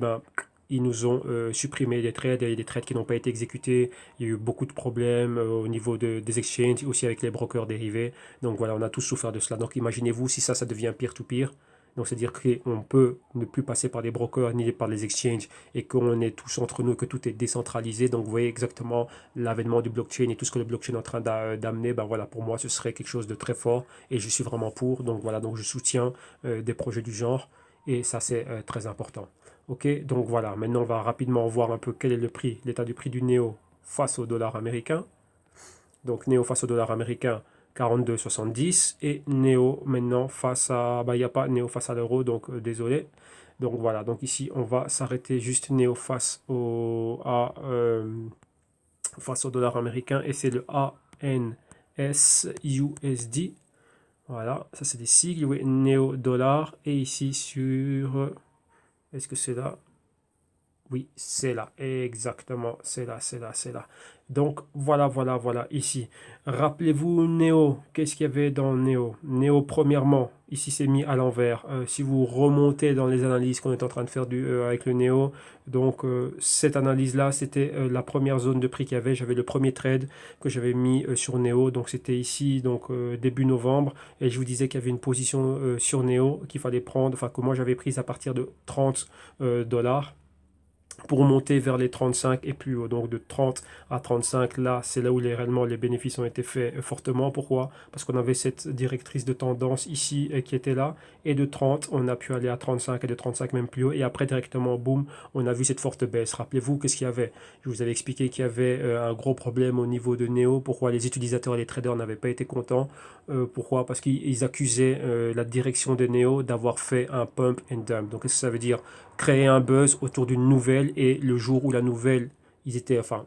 ils nous ont supprimé des trades et des trades qui n'ont pas été exécutés. Il y a eu beaucoup de problèmes au niveau des exchanges, aussi avec les brokers dérivés. Donc voilà, on a tous souffert de cela. Donc imaginez-vous si ça devient peer-to-peer. Donc c'est-à-dire qu'on peut ne plus passer par des brokers ni par les exchanges et qu'on est tous entre nous, que tout est décentralisé. Donc vous voyez exactement l'avènement du blockchain et tout ce que le blockchain est en train d'amener. Voilà, pour moi, ce serait quelque chose de très fort et je suis vraiment pour. Donc voilà, donc je soutiens des projets du genre et ça c'est très important. Ok, donc voilà, maintenant on va rapidement voir un peu quel est le prix, l'état du prix du Neo face au dollar américain. Donc Neo face au dollar américain, 42,70 et Neo maintenant face à, il n'y a pas Neo face à l'euro, donc désolé. Donc voilà, donc ici on va s'arrêter juste Neo face au dollar américain et c'est le ANSUSD. Voilà, ça c'est des sigles, oui, Neo dollar et ici sur, est-ce que c'est là? Oui, c'est là, exactement, c'est là, c'est là, c'est là. Donc, voilà, voilà, voilà, ici. Rappelez-vous Neo, qu'est-ce qu'il y avait dans Neo? Neo, premièrement, ici c'est mis à l'envers. Si vous remontez dans les analyses qu'on est en train de faire avec le Neo, donc cette analyse-là, c'était la première zone de prix qu'il y avait. J'avais le premier trade que j'avais mis sur Neo, donc c'était ici, donc début novembre, et je vous disais qu'il y avait une position sur Neo qu'il fallait prendre, enfin que moi j'avais prise à partir de 30 dollars pour monter vers les 35 et plus haut. Donc de 30 à 35, là, c'est là où réellement les bénéfices ont été faits fortement. Pourquoi? Parce qu'on avait cette directrice de tendance ici qui était là. Et de 30, on a pu aller à 35 et de 35 même plus haut. Et après, directement, boum, on a vu cette forte baisse. Rappelez-vous, qu'est-ce qu'il y avait? Je vous avais expliqué qu'il y avait un gros problème au niveau de Neo. Pourquoi les utilisateurs et les traders n'avaient pas été contents? Pourquoi? Parce qu'ils accusaient la direction de Neo d'avoir fait un pump and dump. Donc, qu'est-ce que ça veut dire? Créer un buzz autour d'une nouvelle et le jour où la nouvelle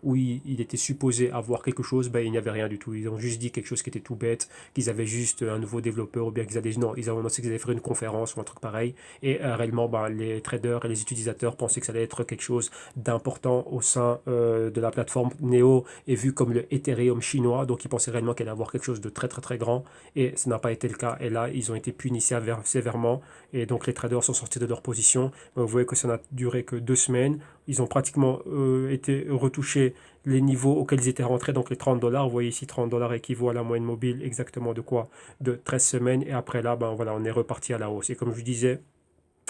où il était supposé avoir quelque chose, il n'y avait rien du tout. Ils ont juste dit quelque chose qui était tout bête, qu'ils avaient juste un nouveau développeur ou bien qu'ils allaient, non, ils ont annoncé qu'ils allaient faire une conférence ou un truc pareil. Et réellement, les traders et les utilisateurs pensaient que ça allait être quelque chose d'important au sein de la plateforme. Neo est vu comme le Ethereum chinois, donc ils pensaient réellement qu'elle allait avoir quelque chose de très très très grand et ça n'a pas été le cas. Et là, ils ont été punis sévèrement et donc les traders sont sortis de leur position. Vous voyez que ça n'a duré que 2 semaines. Ils ont pratiquement été retouchés les niveaux auxquels ils étaient rentrés, donc les 30 dollars. Vous voyez ici, 30 dollars équivaut à la moyenne mobile exactement de quoi? De 13 semaines. Et après là, voilà, on est reparti à la hausse. Et comme je vous disais,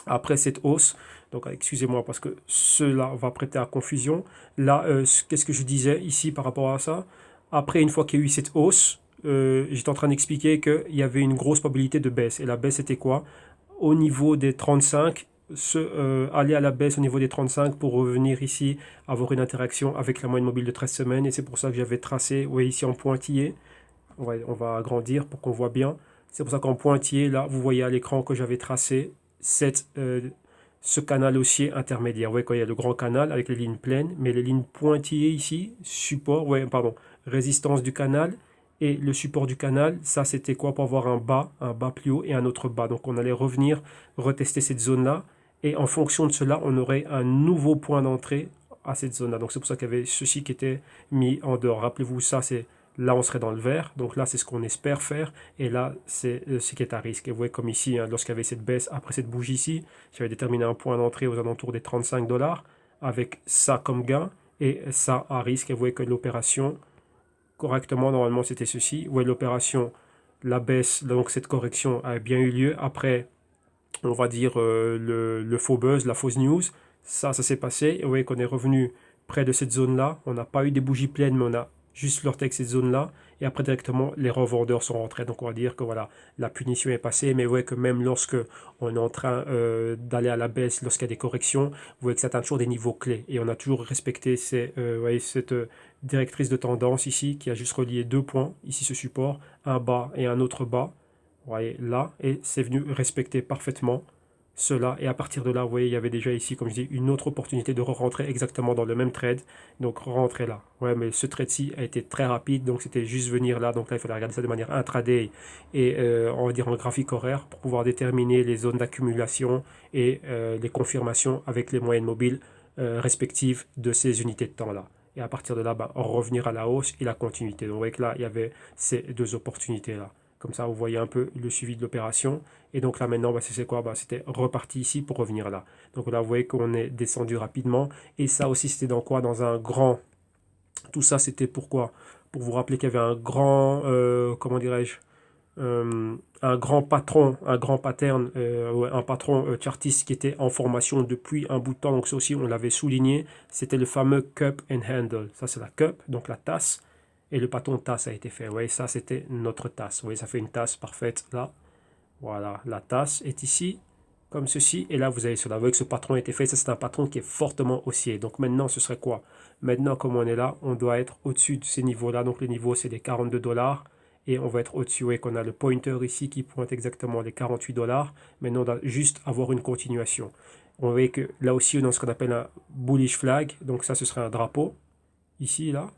après cette hausse, donc excusez-moi parce que cela va prêter à confusion. Là, qu'est-ce que je disais ici par rapport à ça? Après, une fois qu'il y a eu cette hausse, j'étais en train d'expliquer qu'il y avait une grosse probabilité de baisse. Et la baisse, c'était quoi? Au niveau des 35, aller à la baisse au niveau des 35 pour revenir ici, avoir une interaction avec la moyenne mobile de 13 semaines. Et c'est pour ça que j'avais tracé, vous voyez ici en pointillé, on va agrandir pour qu'on voit bien. C'est pour ça qu'en pointillé, là, vous voyez à l'écran que j'avais tracé cette ce canal haussier intermédiaire. Vous voyez, quand il y a le grand canal avec les lignes pleines, mais les lignes pointillées ici, support, ouais, pardon, résistance du canal et le support du canal, ça c'était quoi pour avoir un bas plus haut et un autre bas. Donc on allait revenir, retester cette zone-là et en fonction de cela, on aurait un nouveau point d'entrée à cette zone-là. Donc c'est pour ça qu'il y avait ceci qui était mis en dehors. Rappelez-vous, ça c'est là on serait dans le vert, donc là c'est ce qu'on espère faire, et là c'est ce qui est à risque. Et vous voyez comme ici, hein, lorsqu'il y avait cette baisse après cette bougie ici, j'avais déterminé un point d'entrée aux alentours des 35 $, avec ça comme gain, et ça à risque. Et vous voyez que l'opération, correctement, normalement c'était ceci, vous voyez l'opération, la baisse, donc cette correction a bien eu lieu après, on va dire, le faux buzz, la fausse news, ça s'est passé, et vous voyez qu'on est revenu près de cette zone-là, on n'a pas eu des bougies pleines, mais on a juste flirté avec cette zone-là, et après directement les revendeurs sont rentrés. Donc on va dire que voilà, la punition est passée, mais vous voyez que même lorsque on est en train d'aller à la baisse, lorsqu'il y a des corrections, vous voyez que ça atteint toujours des niveaux clés, et on a toujours respecté vous voyez, cette directrice de tendance ici, qui a juste relié deux points, ici ce support, un bas et un autre bas, vous voyez là, et c'est venu respecter parfaitement cela, et à partir de là, vous voyez, il y avait déjà ici, comme je dis, une autre opportunité de rentrer exactement dans le même trade, donc rentrer là. Ouais, mais ce trade-ci a été très rapide, donc c'était juste venir là, donc là, il fallait regarder ça de manière intraday et on va dire en graphique horaire pour pouvoir déterminer les zones d'accumulation et les confirmations avec les moyennes mobiles respectives de ces unités de temps-là. Et à partir de là, bah, revenir à la hausse et la continuité. Donc, vous voyez que là, il y avait ces deux opportunités-là. Comme ça, vous voyez un peu le suivi de l'opération. Et donc là, maintenant, bah, c'est quoi? Bah, c'était reparti ici pour revenir là. Donc là, vous voyez qu'on est descendu rapidement. Et ça aussi, c'était dans quoi? Dans un grand... Tout ça, c'était pourquoi? Pour vous rappeler qu'il y avait un grand... comment dirais-je? Un grand patron, un grand pattern, ouais, un patron chartiste qui était en formation depuis un bout de temps. Donc ça aussi, on l'avait souligné. C'était le fameux cup and handle. Ça, c'est la cup, donc la tasse. Et le patron de tasse a été fait. Vous voyez, ça, c'était notre tasse. Vous voyez, ça fait une tasse parfaite là. Voilà, la tasse est ici, comme ceci. Et là, vous avez cela. Vous voyez que ce patron a été fait. Ça, c'est un patron qui est fortement haussier. Donc maintenant, ce serait quoi? Maintenant, comme on est là, on doit être au-dessus de ces niveaux-là. Donc les niveaux, c'est les 42 $. Et on va être au-dessus. Vous voyez qu'on a le pointer ici qui pointe exactement les 48 $. Maintenant, on doit juste avoir une continuation. On voit que là aussi, on a ce qu'on appelle un bullish flag. Donc ça, ce serait un drapeau. Ici, là.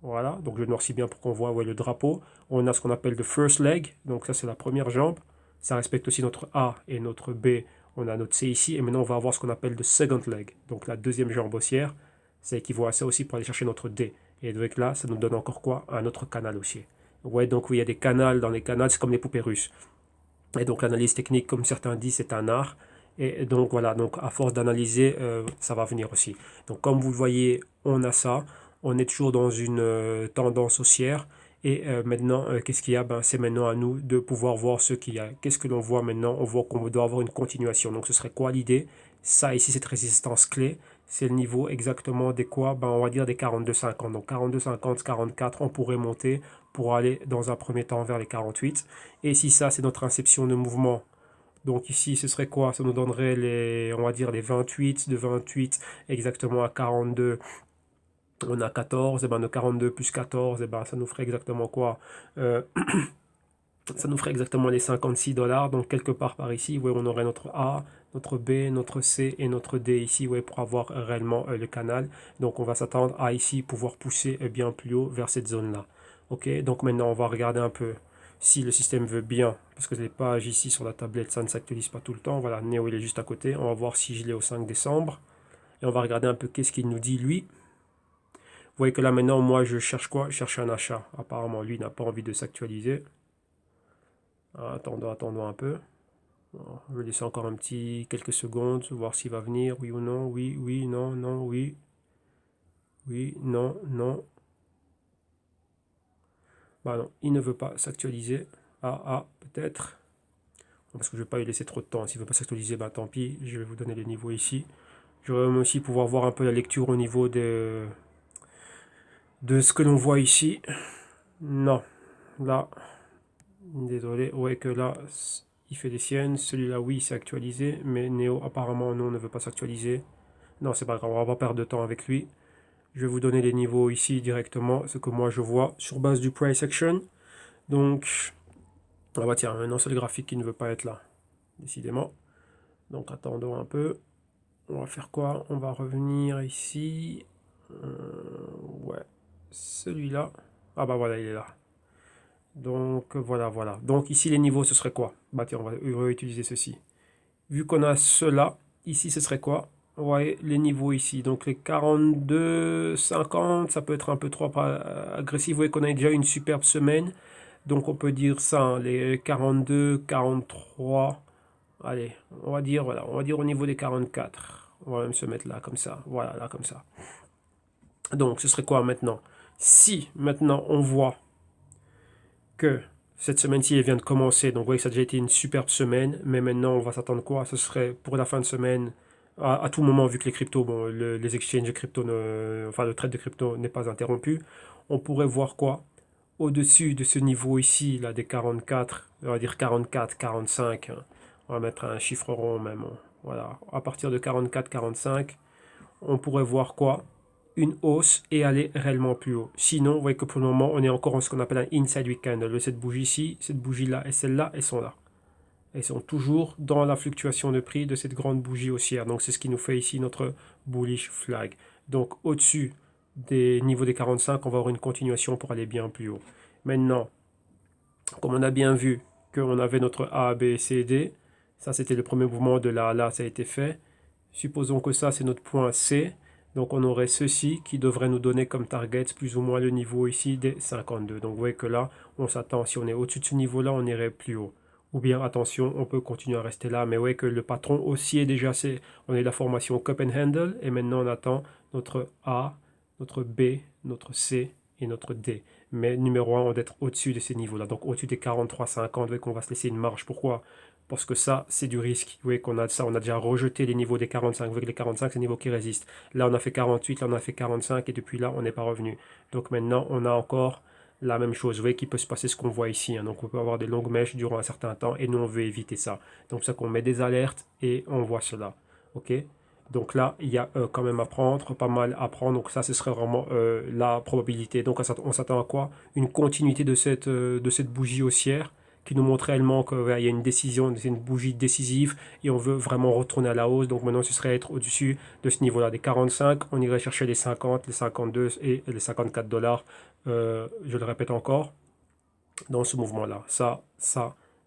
Voilà. Donc je noircis bien pour qu'on voit ouais, le drapeau. On a ce qu'on appelle le first leg. Donc ça, c'est la première jambe. Ça respecte aussi notre A et notre B. On a notre C ici. Et maintenant, on va avoir ce qu'on appelle le second leg. Donc la deuxième jambe haussière. Ça équivaut à ça aussi pour aller chercher notre D. Et avec là, ça nous donne encore quoi? Un autre canal haussier. Ouais, donc oui, il y a des canals. Dans les canals, c'est comme les poupées russes. Et donc l'analyse technique, comme certains disent, c'est un art. Et donc voilà, donc à force d'analyser, ça va venir aussi. Donc comme vous le voyez, on a ça. On est toujours dans une tendance haussière. Et maintenant, qu'est-ce qu'il y a? Ben, c'est maintenant à nous de pouvoir voir ce qu'il y a. Qu'est-ce que l'on voit maintenant? On voit qu'on doit avoir une continuation. Donc ce serait quoi l'idée? Ça ici, cette résistance clé, c'est le niveau exactement des quoi? Ben, on va dire des 42,50. Donc 42,50, 44, on pourrait monter pour aller dans un premier temps vers les 48. Et si ça, c'est notre inception de mouvement, donc ici, ce serait quoi? Ça nous donnerait les, on va dire les 28, de 28 exactement à 42. On a 14, et ben de 42 plus 14, et ben ça nous ferait exactement quoi? Ça nous ferait exactement les 56 $. Donc quelque part par ici, ouais, on aurait notre A, notre B, notre C et notre D ici, ouais, pour avoir réellement le canal. Donc on va s'attendre à ici pouvoir pousser bien plus haut vers cette zone-là. Ok, donc maintenant on va regarder un peu si le système veut bien, parce que les pages ici sur la tablette, ça ne s'actualise pas tout le temps. Voilà, Néo il est juste à côté. On va voir si je l'ai au 5 décembre. Et on va regarder un peu qu'est-ce qu'il nous dit lui. Vous voyez que là maintenant, moi je cherche quoi? Je cherche un achat. Apparemment, lui n'a pas envie de s'actualiser. Attendons un peu. Je vais laisser encore un petit quelques secondes, voir s'il va venir, oui ou non, oui, oui, non, non, oui. Oui, non, non. Bah non, il ne veut pas s'actualiser. Peut-être. Parce que je ne vais pas lui laisser trop de temps. S'il ne veut pas s'actualiser, bah tant pis. Je vais vous donner les niveaux ici. Je vais aussi pouvoir voir un peu la lecture au niveau de ce que l'on voit ici. Non. Là. Désolé. Ouais que là, il fait des siennes. Celui-là, oui, c'est actualisé. Mais Néo, apparemment, non, ne veut pas s'actualiser. Non, c'est pas grave. On va pas perdre de temps avec lui. Je vais vous donner les niveaux ici directement. Ce que moi, je vois sur base du price action. Donc, ah bah tiens, maintenant c'est le graphique qui ne veut pas être là. Décidément. Donc attendons un peu. on va faire quoi? On va revenir ici. Ouais, celui-là. Ah bah voilà, il est là. Donc voilà, voilà. Donc ici les niveaux, ce serait quoi? Bah tiens, on va utiliser ceci. Vu qu'on a cela, ici ce serait quoi? Ouais, les niveaux ici. Donc les 42, 50, ça peut être un peu trop agressif. Vous voyez qu'on a déjà une superbe semaine. Donc on peut dire ça, hein, les 42, 43. Allez, on va dire, voilà, on va dire au niveau des 44. On va même se mettre là, comme ça. Voilà, là, comme ça. Donc ce serait quoi maintenant? Si maintenant on voit que cette semaine-ci elle vient de commencer, donc vous voyez que ça a déjà été une superbe semaine, mais maintenant on va s'attendre quoi? Ce serait pour la fin de semaine, à tout moment, vu que les cryptos, bon, les exchanges de crypto, enfin le trade de crypto n'est pas interrompu, on pourrait voir quoi? Au-dessus de ce niveau ici, là, des 44, on va dire 44, 45, hein. On va mettre un chiffre rond même, hein. Voilà, à partir de 44, 45, on pourrait voir quoi? Une hausse et aller réellement plus haut. Sinon, vous voyez que pour le moment, on est encore en ce qu'on appelle un inside week candle. Cette bougie-ci, cette bougie-là et celle-là, elles sont là. Elles sont toujours dans la fluctuation de prix de cette grande bougie haussière. Donc, c'est ce qui nous fait ici notre bullish flag. Donc, au-dessus des niveaux des 45, on va avoir une continuation pour aller bien plus haut. Maintenant, comme on a bien vu qu'on avait notre A, B, C, D, ça c'était le premier mouvement de là, là, ça a été fait. Supposons que ça c'est notre point C. Donc on aurait ceci qui devrait nous donner comme target plus ou moins le niveau ici des 52. Donc vous voyez que là, on s'attend, si on est au-dessus de ce niveau-là, on irait plus haut. Ou bien attention, on peut continuer à rester là, mais vous voyez que le patron aussi est déjà, on est la formation cup and handle, et maintenant on attend notre A, notre B, notre C et notre D. Mais numéro 1, on doit être au-dessus de ces niveaux-là, donc au-dessus des 43,50, vous voyez qu'on va se laisser une marge. Pourquoi? Parce que ça, c'est du risque. Vous voyez qu'on a ça, on a déjà rejeté les niveaux des 45. Vous voyez que les 45, c'est les niveaux qui résistent. Là, on a fait 48, là, on a fait 45, et depuis là, on n'est pas revenu. Donc maintenant, on a encore la même chose. Vous voyez qu'il peut se passer ce qu'on voit ici, hein. Donc on peut avoir des longues mèches durant un certain temps, et nous, on veut éviter ça. Donc c'est ça qu'on met des alertes, et on voit cela. OK? Donc là, il y a quand même à prendre, pas mal à prendre. Donc ça, ce serait vraiment la probabilité. Donc on s'attend à quoi? Une continuité de cette bougie haussière qui nous montre réellement qu'il y a une décision, c'est une bougie décisive et on veut vraiment retourner à la hausse. Donc maintenant, ce serait être au-dessus de ce niveau-là, des 45. On irait chercher les 50, les 52 et les 54 dollars. Je le répète encore, dans ce mouvement-là. Ça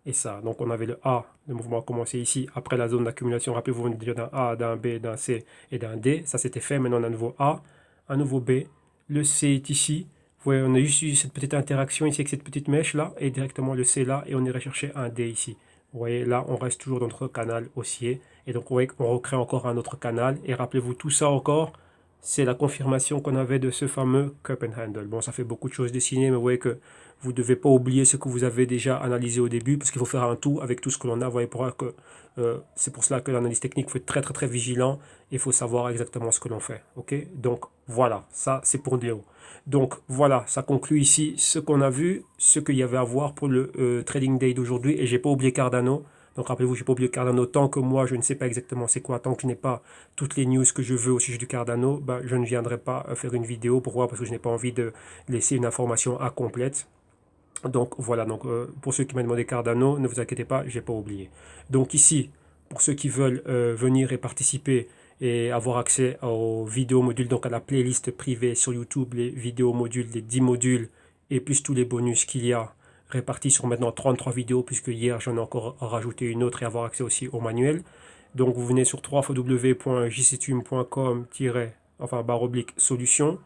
et ça. Donc on avait le A, le mouvement a commencé ici, après la zone d'accumulation. Rappelez-vous, on est déjà d'un A, d'un B, d'un C et d'un D. Ça c'était fait. Maintenant on a un nouveau A, un nouveau B. Le C est ici. Vous voyez, on a juste eu cette petite interaction ici avec cette petite mèche là, et directement le C là, et on irait chercher un D ici. Vous voyez, là, on reste toujours dans notre canal haussier. Et donc, vous voyez qu'on recrée encore un autre canal. Et rappelez-vous, tout ça encore, c'est la confirmation qu'on avait de ce fameux cup and handle. Bon, ça fait beaucoup de choses dessinées, mais vous voyez que vous ne devez pas oublier ce que vous avez déjà analysé au début, parce qu'il faut faire un tout avec tout ce que l'on a. Vous voyez, c'est pour cela que l'analyse technique faut être très très très vigilant. Il faut savoir exactement ce que l'on fait. Ok? Donc voilà, ça c'est pour Néo. Donc voilà, ça conclut ici ce qu'on a vu, ce qu'il y avait à voir pour le trading day d'aujourd'hui. Et j'ai pas oublié Cardano. Donc rappelez-vous, j'ai pas oublié Cardano. Tant que moi, je ne sais pas exactement c'est quoi, tant que je n'ai pas toutes les news que je veux au sujet du Cardano, bah, je ne viendrai pas faire une vidéo. Pourquoi? Parce que je n'ai pas envie de laisser une information incomplète. Donc voilà, donc pour ceux qui m'ont demandé Cardano, ne vous inquiétez pas, j'ai pas oublié. Donc ici, pour ceux qui veulent venir et participer et avoir accès aux vidéos modules, donc à la playlist privée sur YouTube, les vidéos modules, les 10 modules, et plus tous les bonus qu'il y a répartis sur maintenant 33 vidéos, puisque hier j'en ai encore rajouté une autre et avoir accès aussi au manuel. Donc vous venez sur www.jctune.com- enfin /solution.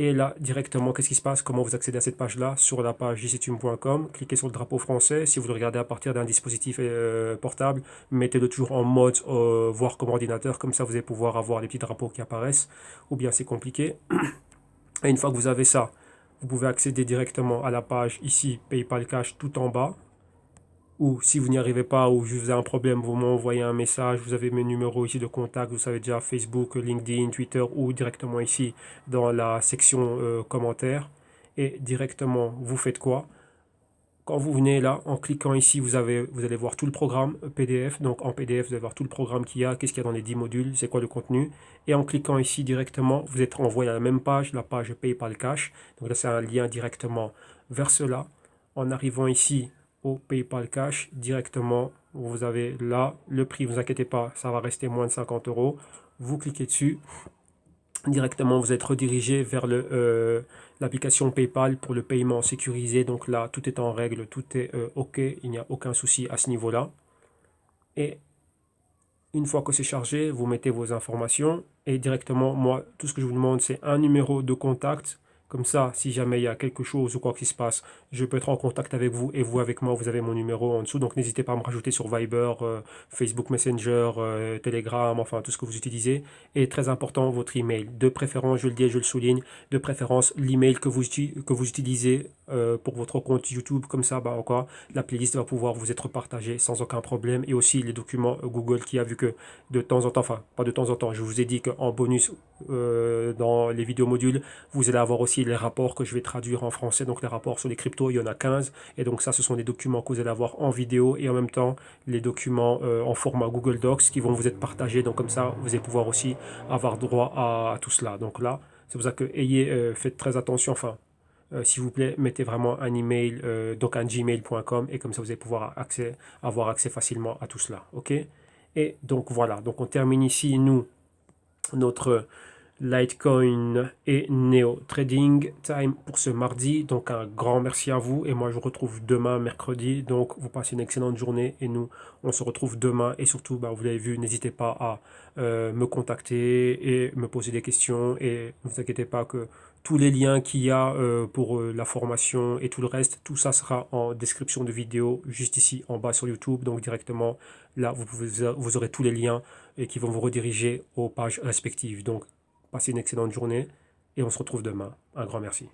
Et là, directement, qu'est-ce qui se passe? Comment vous accédez à cette page-là? Sur la page jctune.com, cliquez sur le drapeau français. Si vous le regardez à partir d'un dispositif portable, mettez-le toujours en mode voir comme ordinateur. Comme ça, vous allez pouvoir avoir les petits drapeaux qui apparaissent. Ou bien c'est compliqué. Et une fois que vous avez ça, vous pouvez accéder directement à la page ici, PayPal Cash, tout en bas. Ou si vous n'y arrivez pas ou vous avez un problème, vous m'envoyez un message, vous avez mes numéros ici de contact, vous savez déjà Facebook, LinkedIn, Twitter ou directement ici dans la section commentaires. Et directement, vous faites quoi? Quand vous venez là, en cliquant ici, vous allez voir tout le programme PDF. Donc en PDF, vous allez voir tout le programme qu'il y a, qu'est-ce qu'il y a dans les 10 modules, c'est quoi le contenu. Et en cliquant ici directement, vous êtes renvoyé à la même page, la page PayPal Cash. Donc là, c'est un lien directement vers cela. En arrivant ici au PayPal Cash, directement, vous avez là le prix, ne vous inquiétez pas, ça va rester moins de 50 euros. Vous cliquez dessus. Directement, vous êtes redirigé vers l'application PayPal pour le paiement sécurisé. Donc là, tout est en règle, tout est OK, il n'y a aucun souci à ce niveau-là. Et une fois que c'est chargé, vous mettez vos informations et directement, moi, tout ce que je vous demande, c'est un numéro de contact. Comme ça, si jamais il y a quelque chose ou quoi qui se passe, je peux être en contact avec vous et vous avec moi, vous avez mon numéro en dessous. Donc n'hésitez pas à me rajouter sur Viber, Facebook Messenger, Telegram, enfin tout ce que vous utilisez. Et très important, votre email. De préférence, je le dis et je le souligne, de préférence l'email que vous utilisez pour votre compte YouTube. Comme ça, bah, encore, la playlist va pouvoir vous être partagée sans aucun problème. Et aussi les documents Google qui a vu que de temps en temps, enfin pas de temps en temps, je vous ai dit qu'en bonus dans les vidéos modules, vous allez avoir aussi les rapports que je vais traduire en français. Donc les rapports sur les cryptos, il y en a 15. Et donc ça, ce sont des documents que vous allez avoir en vidéo et en même temps les documents en format Google Docs qui vont vous être partagés. Donc comme ça, vous allez pouvoir aussi avoir droit à tout cela. Donc là, c'est pour ça que faites très attention. Enfin, s'il vous plaît, mettez vraiment un email, donc un gmail.com et comme ça vous allez pouvoir avoir accès facilement à tout cela. OK? Et donc voilà, donc on termine ici, nous, notre Litecoin et Neo Trading Time pour ce mardi. Donc un grand merci à vous et moi je vous retrouve demain mercredi. Donc vous passez une excellente journée et nous on se retrouve demain et surtout bah, vous l'avez vu, n'hésitez pas à me contacter et me poser des questions et ne vous inquiétez pas que tous les liens qu'il y a pour la formation et tout le reste, tout ça sera en description de vidéo juste ici en bas sur YouTube. Donc directement là vous aurez tous les liens et qui vont vous rediriger aux pages respectives. Donc passez une excellente journée et on se retrouve demain. Un grand merci.